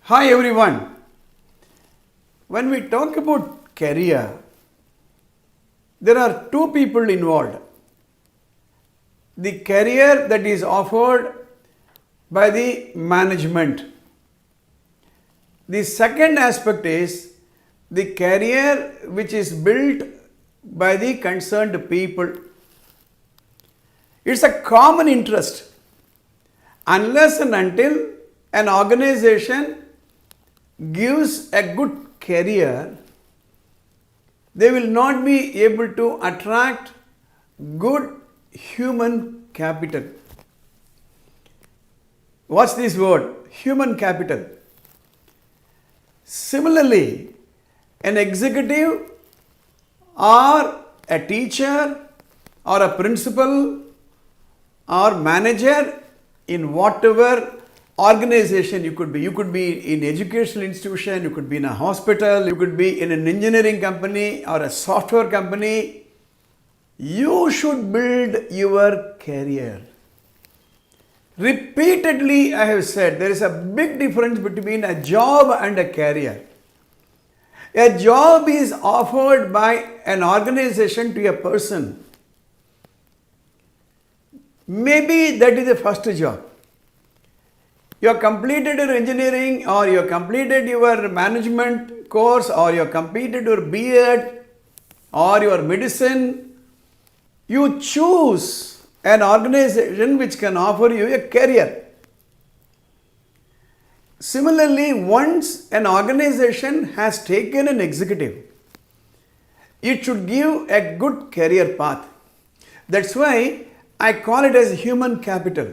Hi everyone. When we talk about career, there are two people involved. The career that is offered by the management. The second aspect is the career which is built by the concerned people. It's a common interest. Unless and until an organization gives a good career, they will not be able to attract good human capital. What's this word? Human capital. Similarly, an executive or a teacher or a principal or manager in whatever organization you could be. You could be in educational institution, you could be in a hospital, you could be in an engineering company or a software company. You should build your career. Repeatedly I have said there is a big difference between a job and a career. A job is offered by an organization to a person. Maybe that is the first job. You have completed your engineering or you have completed your management course or you have completed your B.Ed or your medicine. You choose an organization which can offer you a career. Similarly, once an organization has taken an executive, it should give a good career path. That's why I call it as human capital.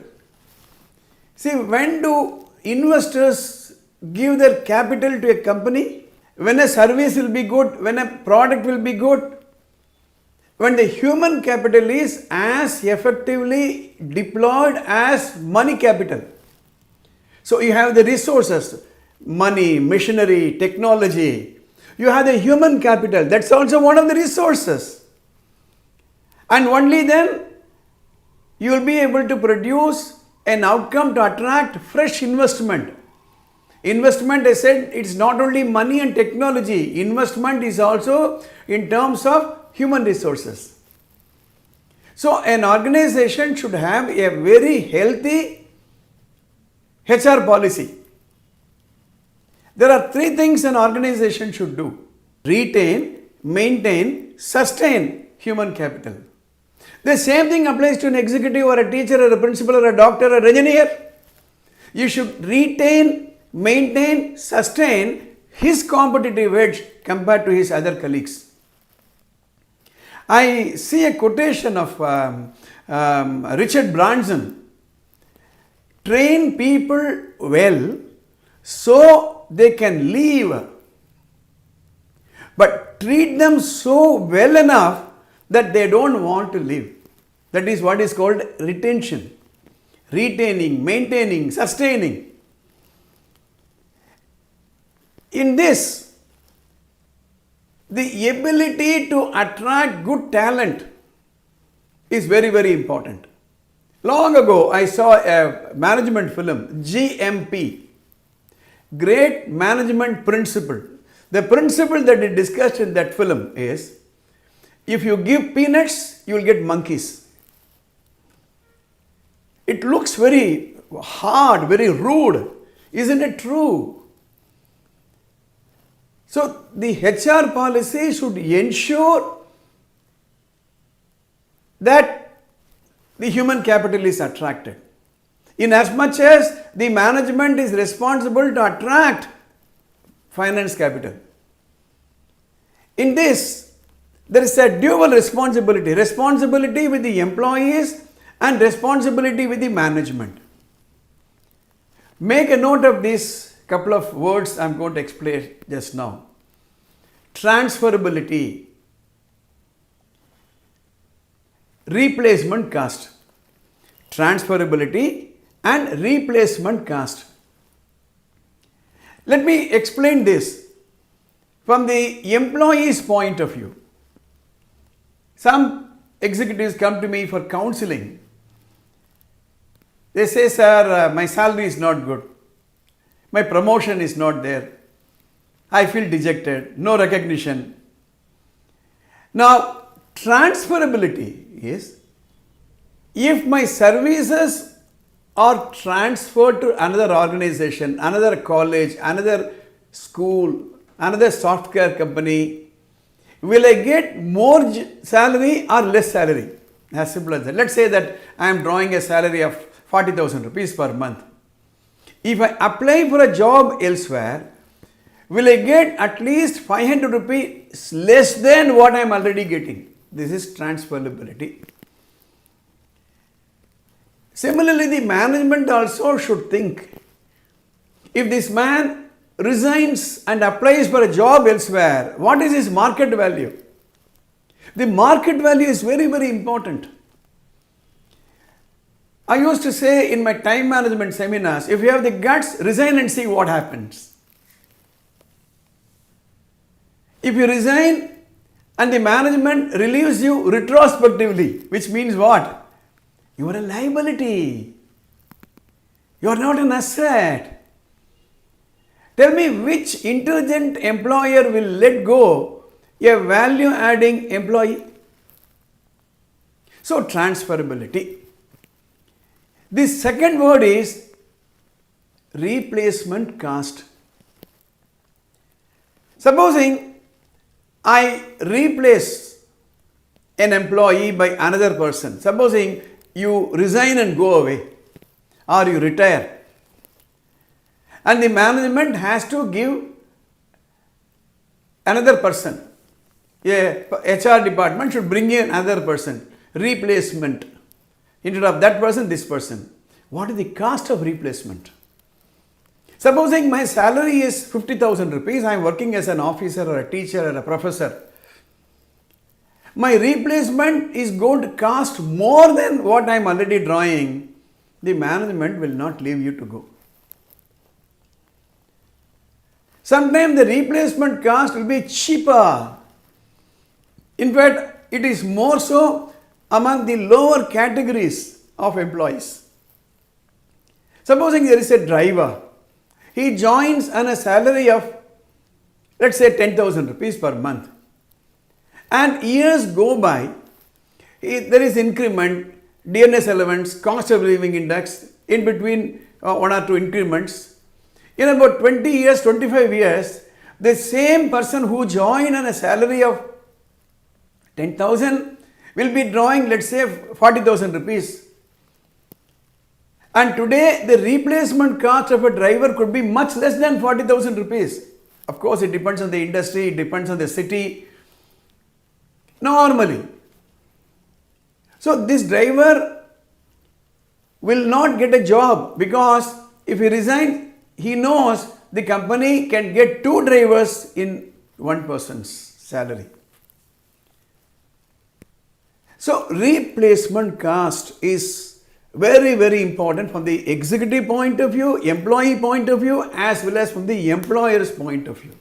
See, when do investors give their capital to a company? When a service will be good, when a product will be good, when the human capital is as effectively deployed as money capital. So you have the resources, money, machinery, technology. You have the human capital, that's also one of the resources. And only then you will be able to produce an outcome to attract fresh investment. Investment, I said, it's not only money and technology. Investment is also in terms of human resources. So an organization should have a very healthy HR policy. There are three things an organization should do: retain, maintain, sustain human capital. The same thing applies to an executive or a teacher or a principal or a doctor or an engineer. You should retain, maintain, sustain his competitive edge compared to his other colleagues. I see a quotation of Richard Branson. Train people well so they can leave, but treat them so well enough that they don't want to leave. That is what is called retention. Retaining, maintaining, sustaining. In this, the ability to attract good talent is very, very important. Long ago, I saw a management film, GMP, Great Management Principle. The principle that is discussed in that film is, if you give peanuts, you will get monkeys. It looks very hard, very rude. Isn't it true? So the HR policy should ensure that the human capital is attracted. In as much as the management is responsible to attract finance capital. In this, there is a dual responsibility. Responsibility with the employees and responsibility with the management. Make a note of these couple of words I am going to explain just now. Transferability, replacement cost. Transferability and replacement cost. Let me explain this from the employee's point of view. Some executives come to me for counseling. They say, sir, my salary is not good. My promotion is not there. I feel dejected, no recognition. Now, transferability is if my services are transferred to another organization, another college, another school, another software company, will I get more salary or less salary? As simple as that. Let's say that I am drawing a salary of 40,000 rupees per month. If I apply for a job elsewhere, will I get at least 500 rupees less than what I am already getting? This is transferability. Similarly, the management also should think, if this man resigns and applies for a job elsewhere, what is his market value? The market value is very, very important. I used to say in my time management seminars, if you have the guts, resign and see what happens. If you resign and the management relieves you retrospectively, which means what? You are a liability. You are not an asset. Tell me which intelligent employer will let go a value adding employee? So, transferability. The second word is replacement cost. Supposing I replace an employee by another person. Supposing you resign and go away or you retire, and the management has to give another person. A HR department should bring in another person, replacement. Instead of that person, this person. What is the cost of replacement? Supposing my salary is 50,000 rupees, I am working as an officer or a teacher or a professor. My replacement is going to cost more than what I am already drawing. The management will not leave you to go. Sometimes the replacement cost will be cheaper. In fact, it is more so among the lower categories of employees. Supposing there is a driver. He joins on a salary of, let's say, 10,000 rupees per month. And years go by, there is increment, DNS allowance, cost of living index, in between one or two increments. In about 20 years, 25 years, the same person who joined on a salary of 10,000 will be drawing, let's say, 40,000 rupees. And today, the replacement cost of a driver could be much less than 40,000 rupees. Of course, it depends on the industry, it depends on the city. Normally. So, this driver will not get a job because if he resigns, he knows the company can get two drivers in one person's salary. So, replacement cost is very, very important from the executive point of view, employee point of view, as well as from the employer's point of view.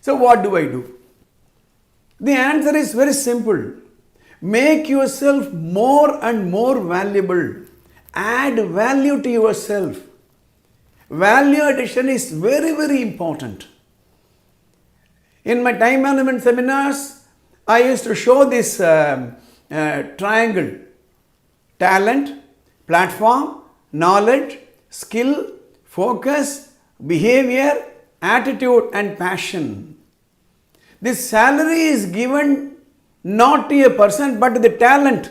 So, what do I do? The answer is very simple. Make yourself more and more valuable. Add value to yourself. Value addition is very, very important. In my time management seminars, I used to show this triangle: talent, platform, knowledge, skill, focus, behavior, attitude and passion. This salary is given not to a person but to the talent.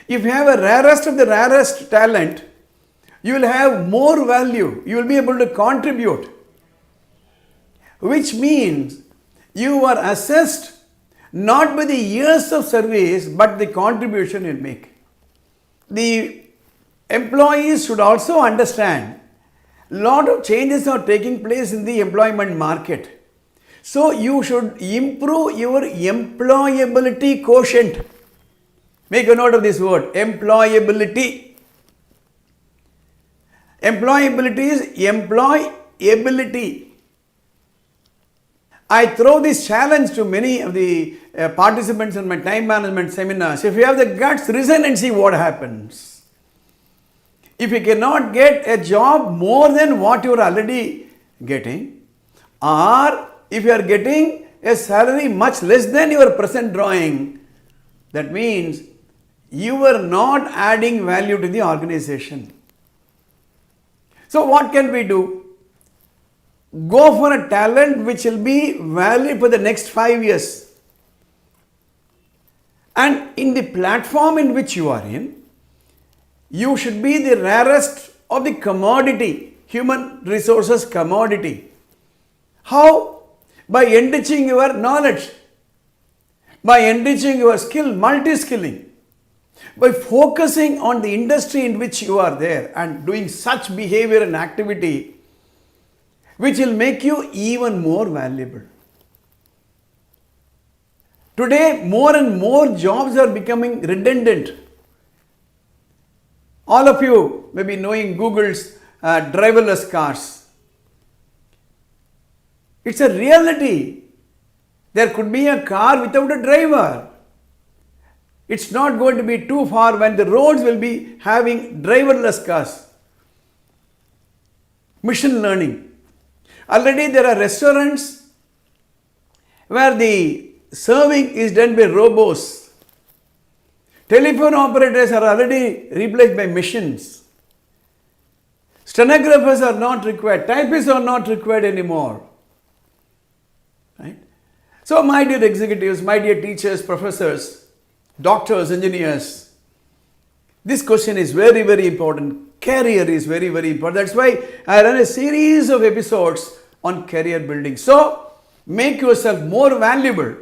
If you have a rarest of the rarest talent, you will have more value, you will be able to contribute, which means you are assessed not by the years of service but the contribution you make. The employees should also understand a lot of changes are taking place in the employment market. So, you should improve your employability quotient. Make a note of this word, employability. Employability is employability. I throw this challenge to many of the participants in my time management seminars. If you have the guts, resign and see what happens. If you cannot get a job more than what you are already getting, or if you are getting a salary much less than your present drawing, that means you are not adding value to the organization. So what can we do? Go for a talent which will be valid for the next 5 years. And in the platform in which you are in, you should be the rarest of the commodity, human resources commodity. How? By enriching your knowledge, by enriching your skill, multi-skilling, by focusing on the industry in which you are there and doing such behavior and activity which will make you even more valuable. Today, more and more jobs are becoming redundant. All of you may be knowing Google's driverless cars. It's a reality. There could be a car without a driver. It's not going to be too far when the roads will be having driverless cars. Machine learning. Already there are restaurants where the serving is done by robots. Telephone operators are already replaced by machines. Stenographers are not required. Typists are not required anymore. Right? So my dear executives, my dear teachers, professors, doctors, engineers, this question is very, very important. Career is very, very important. That's why I run a series of episodes on career building. So make yourself more valuable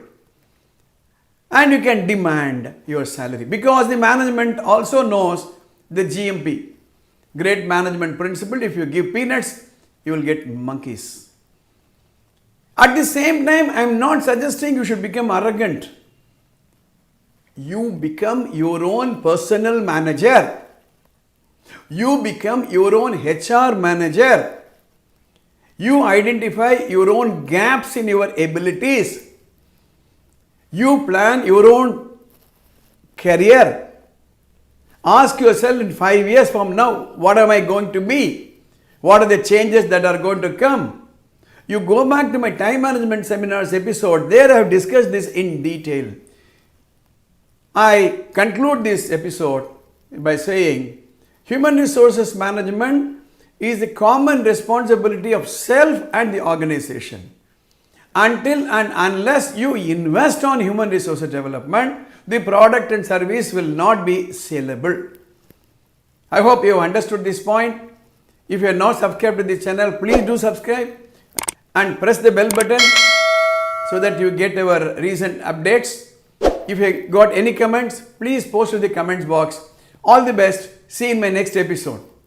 and you can demand your salary, because the management also knows the GMP, great management principle. If you give peanuts, you will get monkeys. At the same time, I am not suggesting you should become arrogant. You become your own personal manager. You become your own HR manager. You identify your own gaps in your abilities. You plan your own career. Ask yourself in 5 years from now, what am I going to be? What are the changes that are going to come? You go back to my time management seminars episode. There I have discussed this in detail. I conclude this episode by saying, human resources management is the common responsibility of self and the organization. Until and unless you invest on human resources development, the product and service will not be saleable. I hope you have understood this point. If you are not subscribed to this channel, please do subscribe and press the bell button so that you get our recent updates. If you got any comments, please post in the comments box. All the best. See you in my next episode.